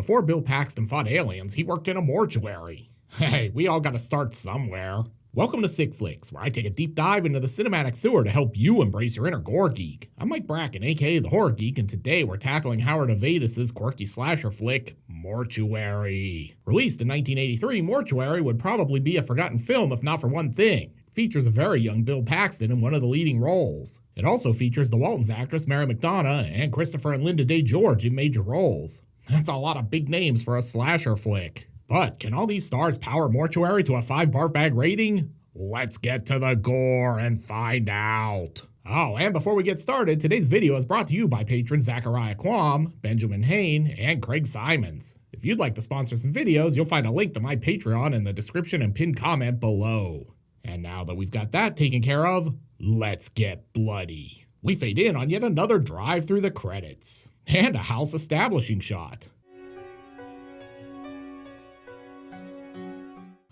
Before Bill Paxton fought aliens, he worked in a mortuary. Hey, we all gotta start somewhere. Welcome to Sick Flicks, where I take a deep dive into the cinematic sewer to help you embrace your inner gore geek. I'm Mike Bracken, aka the Horror Geek, and today we're tackling Howard Avedis' quirky slasher flick, Mortuary. Released in 1983, Mortuary would probably be a forgotten film if not for one thing. It features a very young Bill Paxton in one of the leading roles. It also features the Waltons actress Mary McDonough and Christopher and Linda Day George in major roles. That's a lot of big names for a slasher flick. But can all these stars power Mortuary to a 5 barf bag rating? Let's get to the gore and find out. Oh, and before we get started, today's video is brought to you by patrons Zachariah Quam, Benjamin Hain, and Craig Simons. If you'd like to sponsor some videos, you'll find a link to my Patreon in the description and pinned comment below. And now that we've got that taken care of, let's get bloody. We fade in on yet another drive through the credits. And a house establishing shot.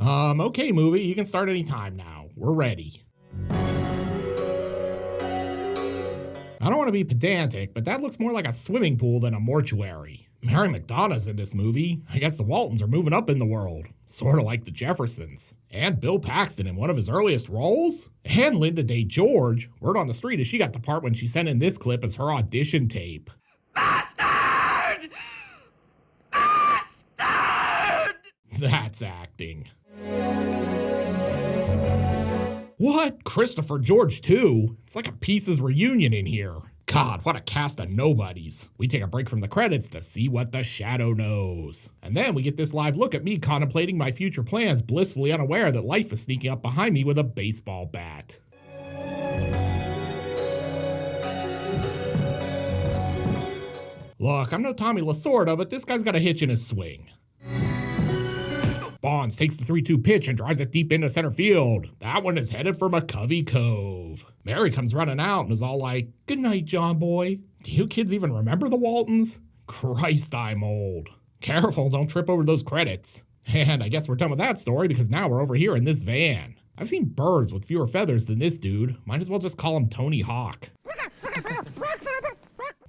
Okay, movie, you can start any time now. We're ready. I don't want to be pedantic, but that looks more like a swimming pool than a mortuary. Mary McDonough's in this movie. I guess the Waltons are moving up in the world. Sorta like the Jeffersons. And Bill Paxton in one of his earliest roles? And Linda Day George. Word on the street is she got the part when she sent in this clip as her audition tape. Bastard! Bastard! That's acting. What? Christopher George too? It's like a Pieces reunion in here. God, what a cast of nobodies. We take a break from the credits to see what the shadow knows. And then we get this live look at me contemplating my future plans, blissfully unaware that life is sneaking up behind me with a baseball bat. Look, I'm no Tommy Lasorda, but this guy's got a hitch in his swing. Bonds takes the 3-2 pitch and drives it deep into center field. That one is headed for McCovey Cove. Mary comes running out and is all like, "Good night, John boy." Do you kids even remember the Waltons? Christ, I'm old. Careful, don't trip over those credits. And I guess we're done with that story because now we're over here in this van. I've seen birds with fewer feathers than this dude. Might as well just call him Tony Hawk.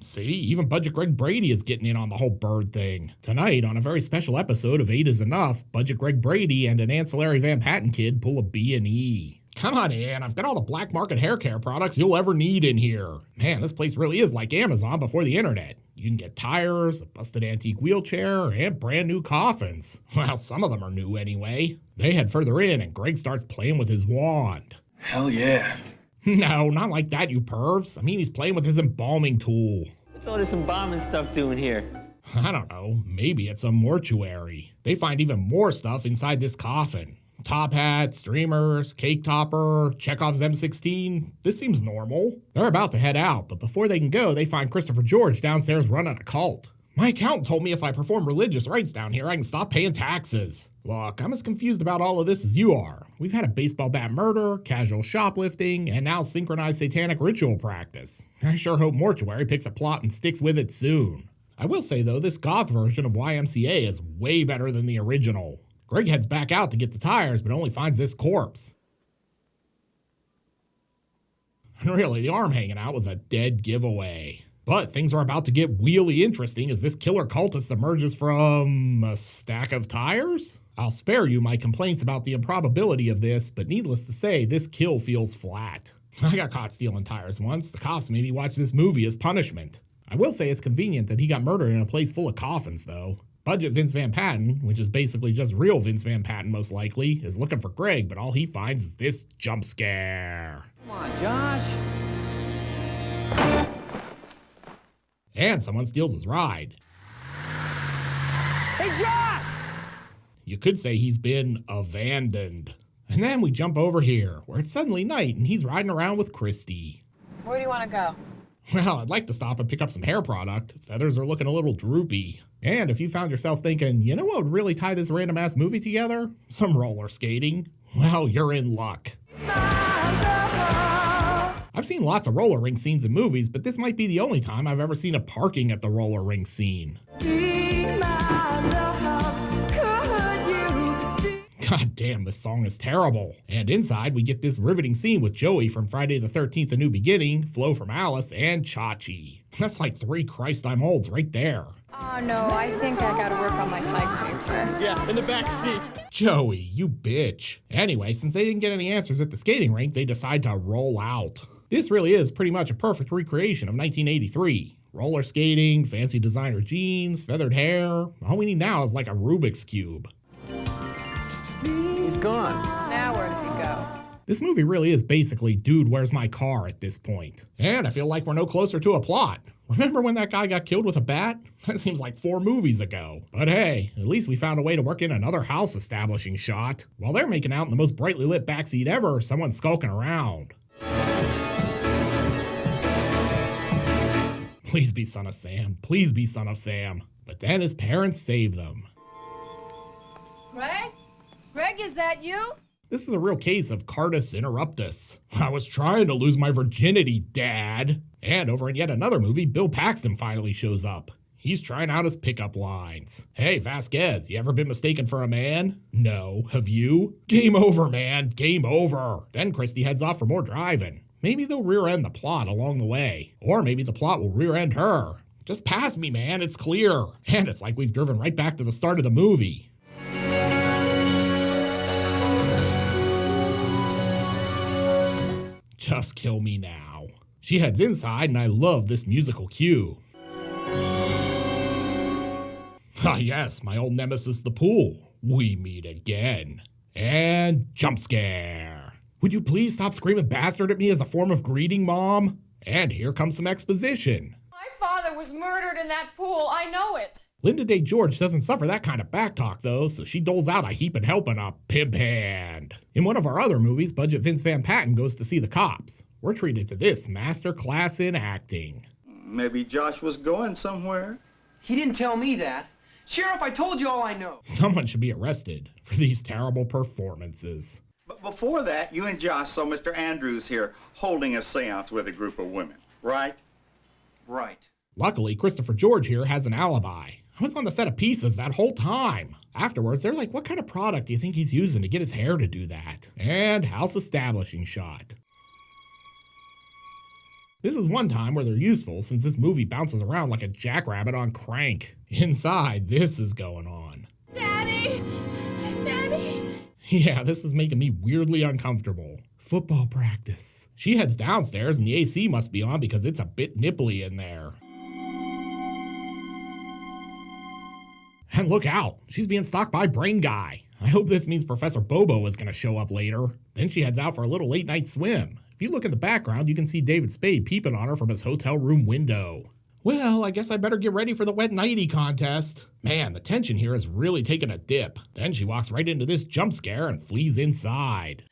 See, even Budget Greg Brady is getting in on the whole bird thing. Tonight, on a very special episode of 8 is Enough, Budget Greg Brady and an ancillary Van Patten kid pull a B&E. Come on in, I've got all the black market hair care products you'll ever need in here. Man, this place really is like Amazon before the internet. You can get tires, a busted antique wheelchair, and brand new coffins. Well, some of them are new anyway. They head further in and Greg starts playing with his wand. Hell yeah. No, not like that, you pervs. I mean, he's playing with his embalming tool. What's all this embalming stuff doing here? I don't know, maybe it's a mortuary. They find even more stuff inside this coffin. Top hat, streamers, cake topper, Chekhov's M16. This seems normal. They're about to head out, but before they can go, they find Christopher George downstairs running a cult. My accountant told me if I perform religious rites down here, I can stop paying taxes. Look, I'm as confused about all of this as you are. We've had a baseball bat murder, casual shoplifting, and now synchronized satanic ritual practice. I sure hope Mortuary picks a plot and sticks with it soon. I will say though, this goth version of YMCA is way better than the original. Greg heads back out to get the tires, but only finds this corpse. And really, the arm hanging out was a dead giveaway. But things are about to get really interesting as this killer cultist emerges from a stack of tires? I'll spare you my complaints about the improbability of this, but needless to say, this kill feels flat. I got caught stealing tires once. The cops made me watch this movie as punishment. I will say it's convenient that he got murdered in a place full of coffins, though. Budget Vince Van Patten, which is basically just real Vince Van Patten most likely, is looking for Greg, but all he finds is this jump scare. Come on, Josh. And someone steals his ride. Hey, Josh! You could say he's been abandoned. And then we jump over here, where it's suddenly night and he's riding around with Christy. Where do you want to go? Well, I'd like to stop and pick up some hair product. Feathers are looking a little droopy. And if you found yourself thinking, you know what would really tie this random ass movie together? Some roller skating. Well, you're in luck. I've seen lots of roller rink scenes in movies, but this might be the only time I've ever seen a parking at the roller rink scene. God damn, this song is terrible. And inside, we get this riveting scene with Joey from Friday the 13th: A New Beginning, Flo from Alice, and Chachi. That's like 3 Christ I'm Olds right there. Oh no, I think I gotta work recycling tray. Yeah, in the back seat. Joey, you bitch. Anyway, since they didn't get any answers at the skating rink, they decide to roll out. This really is pretty much a perfect recreation of 1983. Roller skating, fancy designer jeans, feathered hair. All we need now is like a Rubik's Cube. He's gone. Now where did he go? This movie really is basically Dude, Where's My Car at this point. And I feel like we're no closer to a plot. Remember when that guy got killed with a bat? That seems like 4 movies ago. But hey, at least we found a way to work in another house establishing shot. While they're making out in the most brightly lit backseat ever, someone's skulking around. Please be Son of Sam. Please be Son of Sam. But then his parents save them. Greg? Greg, is that you? This is a real case of Cardus interruptus. I was trying to lose my virginity, Dad. And over in yet another movie, Bill Paxton finally shows up. He's trying out his pickup lines. Hey, Vasquez, you ever been mistaken for a man? No. Have you? Game over, man. Game over. Then Christy heads off for more driving. Maybe they'll rear-end the plot along the way. Or maybe the plot will rear-end her. Just pass me, man. It's clear. And it's like we've driven right back to the start of the movie. Just kill me now. She heads inside, and I love this musical cue. Ah yes, my old nemesis, the pool. We meet again. And jump scare. Would you please stop screaming bastard at me as a form of greeting, Mom? And here comes some exposition. My father was murdered in that pool. I know it. Linda Day George doesn't suffer that kind of backtalk, though, so she doles out a heapin' helpin' a pimp hand. In one of our other movies, Budget Vince Van Patten goes to see the cops. We're treated to this master class in acting. Maybe Josh was going somewhere. He didn't tell me that. Sheriff, I told you all I know. Someone should be arrested for these terrible performances. But before that, you and Josh saw Mr. Andrews here holding a seance with a group of women, right? Right. Luckily, Christopher George here has an alibi. I was on the set of Pieces that whole time. Afterwards, they're like, what kind of product do you think he's using to get his hair to do that? And house establishing shot. This is one time where they're useful since this movie bounces around like a jackrabbit on crank. Inside, this is going on. Daddy! Daddy! Yeah, this is making me weirdly uncomfortable. Football practice. She heads downstairs and the AC must be on because it's a bit nipply in there. And look out, she's being stalked by Brain Guy. I hope this means Professor Bobo is going to show up later. Then she heads out for a little late night swim. If you look in the background, you can see David Spade peeping on her from his hotel room window. Well, I guess I better get ready for the wet nighty contest. Man, the tension here has really taken a dip. Then she walks right into this jump scare and flees inside.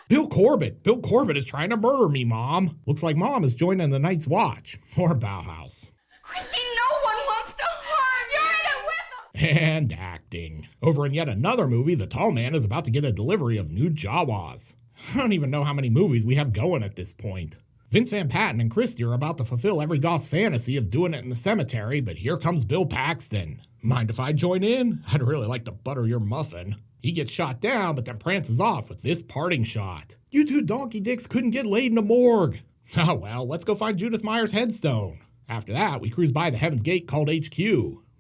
Bill Corbett! Bill Corbett is trying to murder me, Mom. Looks like Mom is joining the Night's Watch. Or Bauhaus. Christy, no one wants to harm you. You're in it with them. And acting. Over in yet another movie, the tall man is about to get a delivery of new Jawas. I don't even know how many movies we have going at this point. Vince Van Patten and Christy are about to fulfill every goth's fantasy of doing it in the cemetery, but here comes Bill Paxton. Mind if I join in? I'd really like to butter your muffin. He gets shot down, but then prances off with this parting shot. You two donkey dicks couldn't get laid in a morgue. Oh well, let's go find Judith Meyer's headstone. After that, we cruise by the Heaven's Gate called HQ.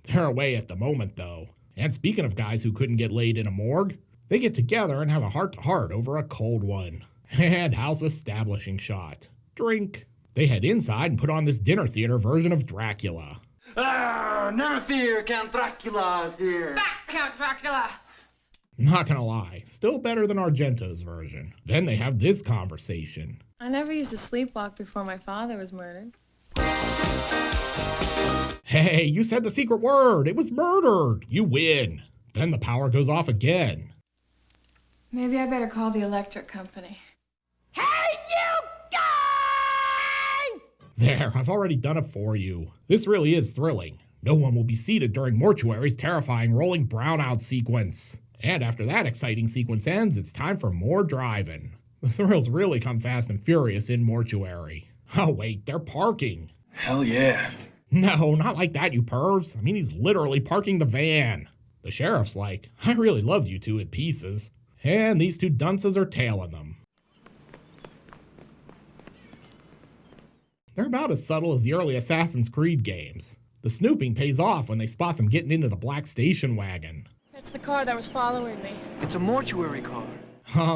They're away at the moment, though. And speaking of guys who couldn't get laid in a morgue, they get together and have a heart-to-heart over a cold one. And house establishing shot. Drink. They head inside and put on this dinner theater version of Dracula. Ah, never fear, Count Dracula is here. Back, Count Dracula. Not gonna lie, still better than Argento's version. Then they have this conversation. I never used to sleepwalk before my father was murdered. Hey, you said the secret word. It was murdered. You win. Then the power goes off again. Maybe I better call the electric company. Hey, you guys! There, I've already done it for you. This really is thrilling. No one will be seated during Mortuary's terrifying rolling brownout sequence. And after that exciting sequence ends, it's time for more driving. The thrills really come fast and furious in Mortuary. Oh wait, they're parking. Hell yeah. No, not like that, you pervs. I mean, he's literally parking the van. The sheriff's like, I really loved you two in Pieces. And these two dunces are tailing them. They're about as subtle as the early Assassin's Creed games. The snooping pays off when they spot them getting into the black station wagon. It's the car that was following me. It's a mortuary car.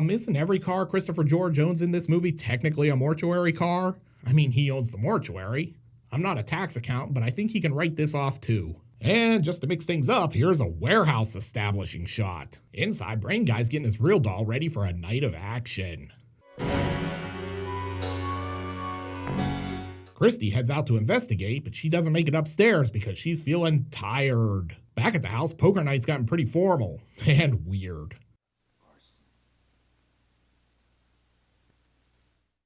Isn't every car Christopher George owns in this movie technically a mortuary car? I mean, he owns the mortuary. I'm not a tax accountant, but I think he can write this off too. And just to mix things up, here's a warehouse establishing shot. Inside, Brain Guy's getting his real doll ready for a night of action. Christy heads out to investigate, but she doesn't make it upstairs because she's feeling tired. Back at the house, poker night's gotten pretty formal and weird.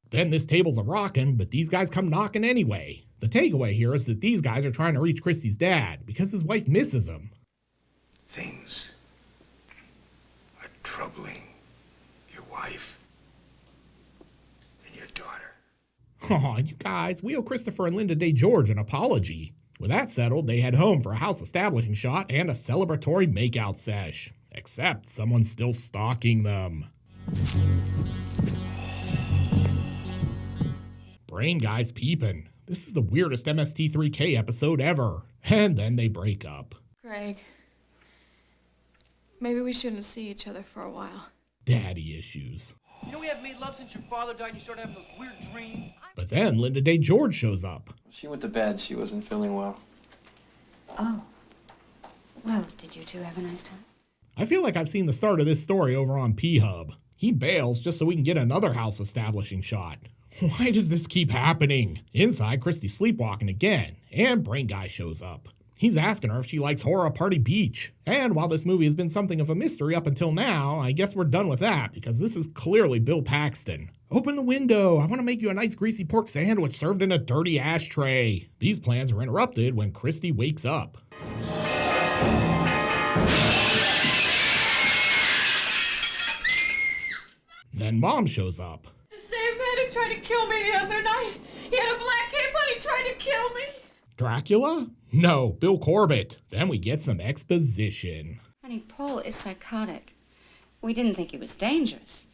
Then this table's a rockin', but these guys come knocking anyway. The takeaway here is that these guys are trying to reach Christy's dad because his wife misses him. Things are troubling your wife and your daughter. Aw, you guys, we owe Christopher and Linda Day George an apology. With that settled, they head home for a house establishing shot and a celebratory makeout sesh. Except someone's still stalking them. Brain Guy's peeping. This is the weirdest MST3K episode ever. And then they break up. Greg, maybe we shouldn't see each other for a while. Daddy issues. You know we haven't made love since your father died and you started having those weird dreams? But then Linda Day George shows up. She went to bed. She wasn't feeling well. Oh. Well, did you two have a nice time? I feel like I've seen the start of this story over on P-Hub. He bails just so we can get another house establishing shot. Why does this keep happening? Inside, Christy's sleepwalking again, and Brain Guy shows up. He's asking her if she likes Horror Party Beach. And while this movie has been something of a mystery up until now, I guess we're done with that because this is clearly Bill Paxton. Open the window. I want to make you a nice greasy pork sandwich served in a dirty ashtray. These plans are interrupted when Christy wakes up. Then Mom shows up. The same man who tried to kill me the other night. He had a black cape on, he tried to kill me. Dracula? No, Bill Corbett. Then we get some exposition. Honey, Paul is psychotic. We didn't think he was dangerous.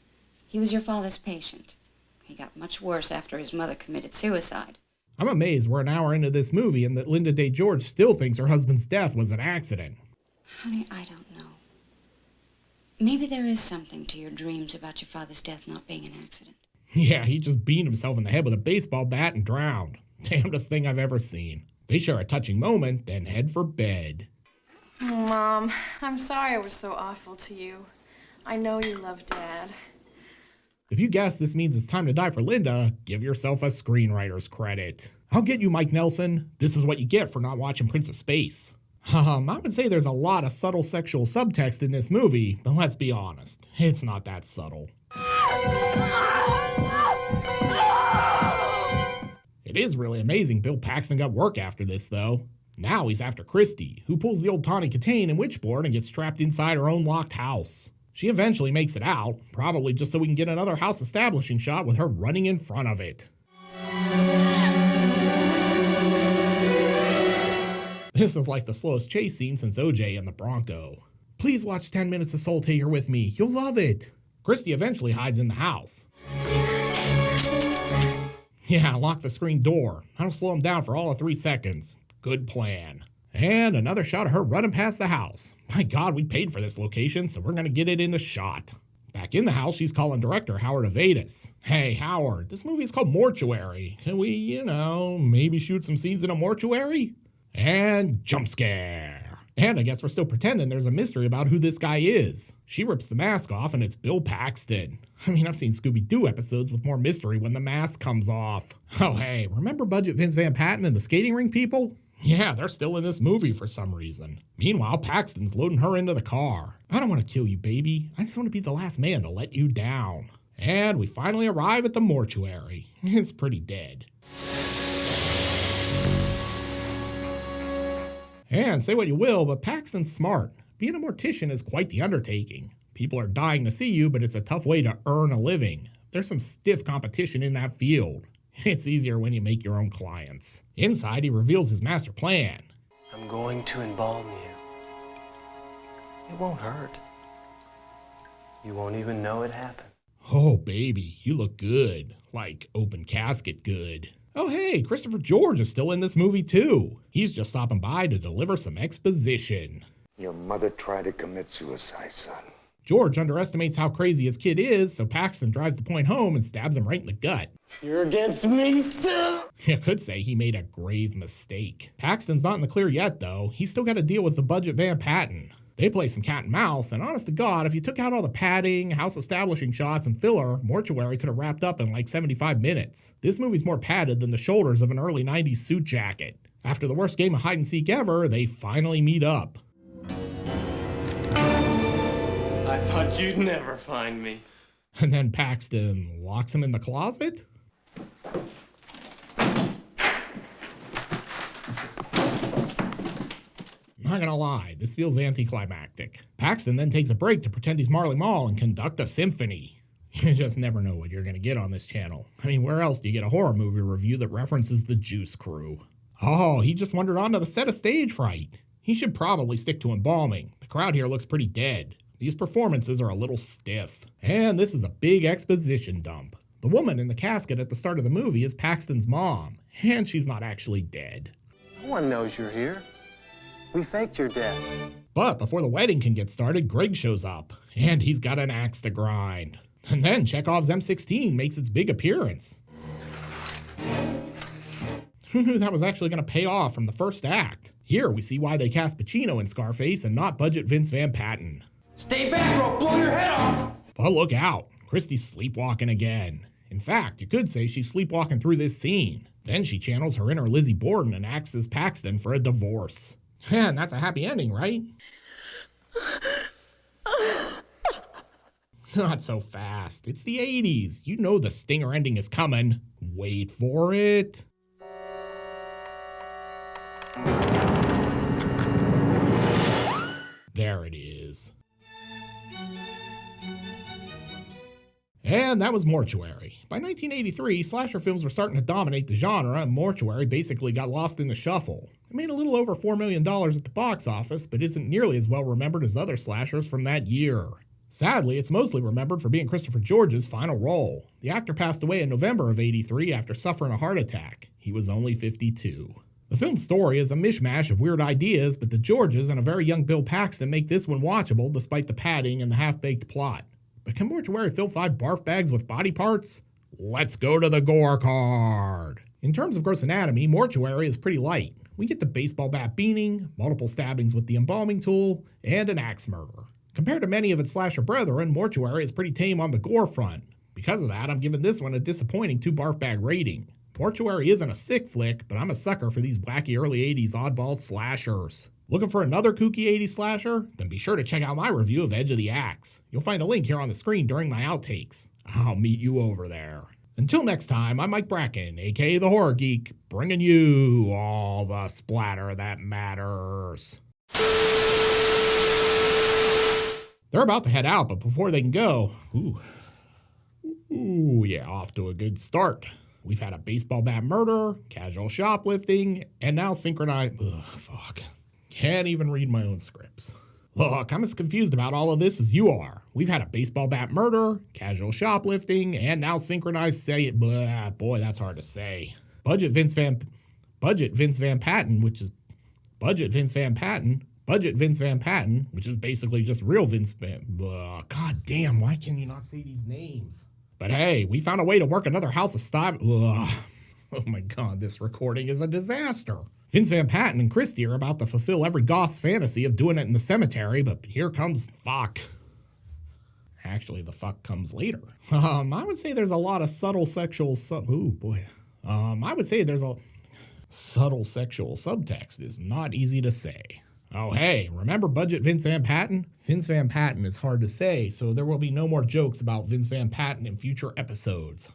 He was your father's patient. He got much worse after his mother committed suicide. I'm amazed we're an hour into this movie and that Linda Day George still thinks her husband's death was an accident. Honey, I don't know. Maybe there is something to your dreams about your father's death not being an accident. Yeah, he just beat himself in the head with a baseball bat and drowned. Damnedest thing I've ever seen. They share a touching moment, then head for bed. Oh, Mom, I'm sorry I was so awful to you. I know you love Dad. If you guess this means it's time to die for Linda, give yourself a screenwriter's credit. I'll get you, Mike Nelson. This is what you get for not watching Prince of Space. I would say there's a lot of subtle sexual subtext in this movie, but let's be honest, it's not that subtle. It is really amazing Bill Paxton got work after this, though. Now he's after Christy, who pulls the old Tawny Katane and Witchboard and gets trapped inside her own locked house. She eventually makes it out, probably just so we can get another house establishing shot with her running in front of it. This is like the slowest chase scene since OJ and the Bronco. Please watch 10 Minutes of Soul Taker with me, you'll love it. Christy eventually hides in the house. Yeah, lock the screen door. I'll slow him down for all of 3 seconds. Good plan. And another shot of her running past the house. My God, we paid for this location, so we're gonna get it in the shot. Back in the house, she's calling director Howard Avedis. Hey, Howard, this movie is called Mortuary. Can we, maybe shoot some scenes in a mortuary? And jump scare. And I guess we're still pretending there's a mystery about who this guy is. She rips the mask off and it's Bill Paxton. I mean, I've seen Scooby-Doo episodes with more mystery when the mask comes off. Oh, hey, remember Budget Vince Van Patten and the skating rink people? Yeah, they're still in this movie for some reason. Meanwhile, Paxton's loading her into the car. I don't want to kill you, baby. I just want to be the last man to let you down. And we finally arrive at the mortuary. It's pretty dead. And say what you will, but Paxton's smart. Being a mortician is quite the undertaking. People are dying to see you, but it's a tough way to earn a living. There's some stiff competition in that field. It's easier when you make your own clients. Inside, he reveals his master plan. I'm going to embalm you. It won't hurt. You won't even know it happened. Oh, baby, you look good. Like open casket good. Oh hey, Christopher George is still in this movie too. He's just stopping by to deliver some exposition. Your mother tried to commit suicide, son. George underestimates how crazy his kid is, so Paxton drives the point home and stabs him right in the gut. You're against me, too. You could say he made a grave mistake. Paxton's not in the clear yet, though. He's still got to deal with the budget Van Patten. They play some cat and mouse, and honest to God, if you took out all the padding, house establishing shots, and filler, Mortuary could have wrapped up in like 75 minutes. This movie's more padded than the shoulders of an early 90s suit jacket. After the worst game of hide-and-seek ever, they finally meet up. I thought you'd never find me. And then Paxton locks him in the closet? Not gonna lie, this feels anticlimactic. Paxton then takes a break to pretend he's Marley Marl and conduct a symphony. You just never know what you're gonna get on this channel. I mean, where else do you get a horror movie review that references the Juice Crew? Oh, he just wandered onto the set of Stage Fright. He should probably stick to embalming. The crowd here looks pretty dead. These performances are a little stiff. And this is a big exposition dump. The woman in the casket at the start of the movie is Paxton's mom, and she's not actually dead. No one knows you're here. We faked your death. But before the wedding can get started, Greg shows up, and he's got an axe to grind. And then Chekhov's M16 makes its big appearance. Who knew that was actually going to pay off from the first act? Here we see why they cast Pacino in Scarface and not budget Vince Van Patten. Stay back or I'll blow your head off. But look out, Christie's sleepwalking again. In fact, you could say she's sleepwalking through this scene. Then she channels her inner Lizzie Borden and acts as Paxton for a divorce. And that's a happy ending, right? Not so fast. It's the 80s. You know the stinger ending is coming. Wait for it. There it is. And that was Mortuary. By 1983, slasher films were starting to dominate the genre, and Mortuary basically got lost in the shuffle. It made a little over $4 million at the box office, but isn't nearly as well remembered as other slashers from that year. Sadly, it's mostly remembered for being Christopher George's final role. The actor passed away in November of '83 after suffering a heart attack. He was only 52. The film's story is a mishmash of weird ideas, but the Georges and a very young Bill Paxton make this one watchable despite the padding and the half-baked plot. But can Mortuary fill 5 barf bags with body parts? Let's go to the gore card. In terms of gross anatomy, Mortuary is pretty light. We get the baseball bat beaning, multiple stabbings with the embalming tool, and an axe murder. Compared to many of its slasher brethren, Mortuary is pretty tame on the gore front. Because of that, I'm giving this one a disappointing 2 barf bag rating. Mortuary isn't a sick flick, but I'm a sucker for these wacky early 80s oddball slashers. Looking for another kooky 80s slasher? Then be sure to check out my review of Edge of the Axe. You'll find a link here on the screen during my outtakes. I'll meet you over there. Until next time, I'm Mike Bracken, aka the Horror Geek, bringing you all the splatter that matters. They're about to head out, but before they can go, off to a good start. We've had a baseball bat murder, casual shoplifting, and now synchronized. Can't even read my own scripts. Look, I'm as confused about all of this as you are. We've had a baseball bat murder, casual shoplifting, and now synchronized boy, that's hard to say. Budget Vince Van Patten, which is basically just real Vince Van. God damn, why can you not say these names? But hey, we found a way to work another house of style. Oh my god, this recording is a disaster. Vince Van Patten and Christie are about to fulfill every goth's fantasy of doing it in the cemetery, but here comes fuck. Actually, the fuck comes later. I would say there's a lot of subtle sexual I would say there's a subtle sexual subtext is not easy to say. Oh hey, remember budget Vince Van Patten? Vince Van Patten is hard to say, so there will be no more jokes about Vince Van Patten in future episodes.